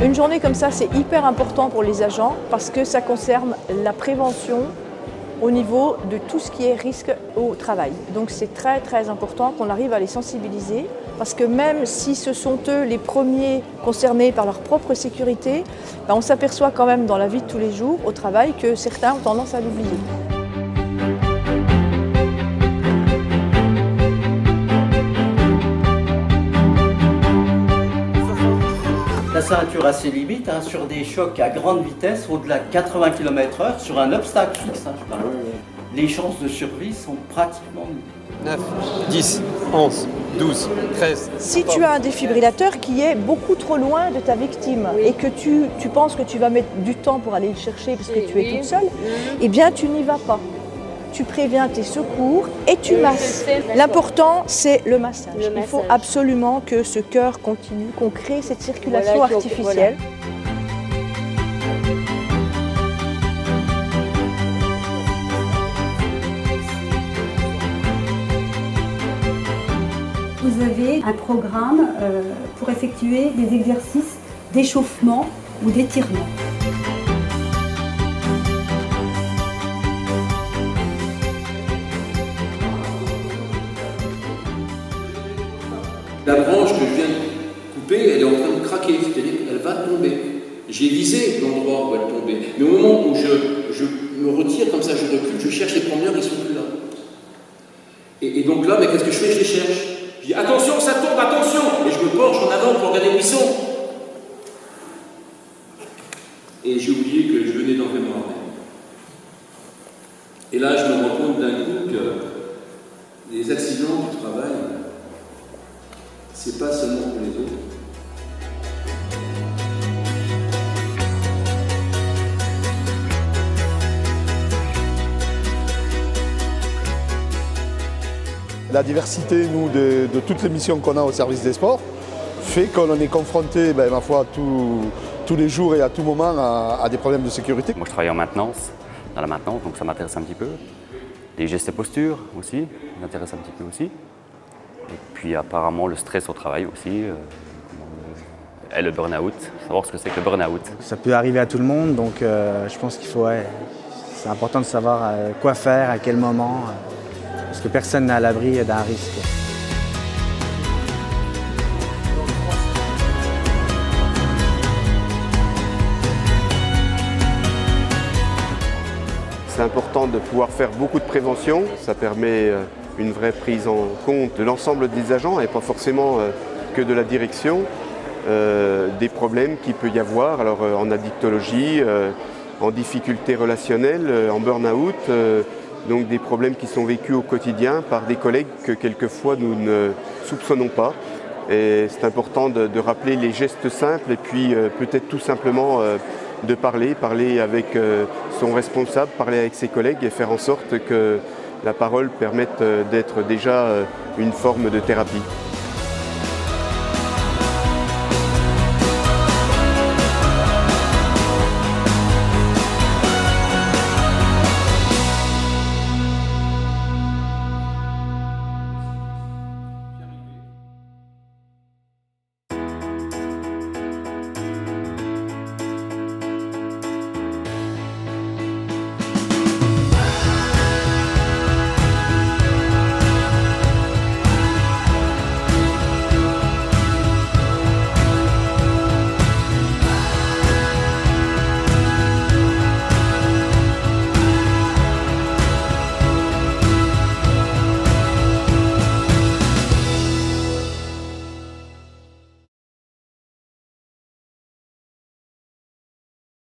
Une journée comme ça, c'est hyper important pour les agents parce que ça concerne la prévention au niveau de tout ce qui est risque au travail. Donc c'est très très important qu'on arrive à les sensibiliser parce que même si ce sont eux les premiers concernés par leur propre sécurité, on s'aperçoit quand même dans la vie de tous les jours au travail que certains ont tendance à l'oublier. La ceinture a ses limites sur des chocs à grande vitesse, au-delà de 80 km/h, sur un obstacle fixe. Les chances de survie sont pratiquement nulles. 9, 10, 11, 12, 13. Si tu as un défibrillateur qui est beaucoup trop loin de ta victime et que tu penses que tu vas mettre du temps pour aller le chercher parce que tu es toute seule, eh bien tu n'y vas pas. Tu préviens tes secours et tu masses. L'important, c'est le massage. Il faut absolument que ce cœur continue, qu'on crée cette circulation artificielle. Vous avez un programme pour effectuer des exercices d'échauffement ou d'étirement. La branche que je viens de couper, elle est en train de craquer, c'est-à-dire qu'elle va tomber. J'ai visé l'endroit où elle tombait, mais au moment où je me retire comme ça, je recule, je cherche les promeneurs, ils ne sont plus là. Et donc là, mais qu'est-ce que je fais? Je les cherche. Je dis attention, ça tombe, attention! Et je me penche en avant pour regarder où ils sont. Et j'ai oublié que je venais d'enlever mon harnais. Et là, je me rends compte d'un coup que les accidents du travail, c'est pas seulement pour les autres. La diversité, nous, de toutes les missions qu'on a au service des sports, fait qu'on est confronté, ma foi, tous les jours et à tout moment à des problèmes de sécurité. Moi, je travaille en maintenance, dans la maintenance, donc ça m'intéresse un petit peu. Les gestes et postures aussi, m'intéressent un petit peu aussi. Et puis apparemment le stress au travail aussi, et le burn-out, savoir ce que c'est que le burn-out. Ça peut arriver à tout le monde, donc je pense qu'il faut, c'est important de savoir quoi faire, à quel moment, parce que personne n'est à l'abri d'un risque. C'est important de pouvoir faire beaucoup de prévention, ça permet une vraie prise en compte de l'ensemble des agents et pas forcément que de la direction, des problèmes qu'il peut y avoir alors, en addictologie, en difficulté relationnelle, en burn-out, donc des problèmes qui sont vécus au quotidien par des collègues que quelquefois nous ne soupçonnons pas. Et c'est important de rappeler les gestes simples et puis peut-être tout simplement de parler avec son responsable, parler avec ses collègues et faire en sorte que la parole permette d'être déjà une forme de thérapie.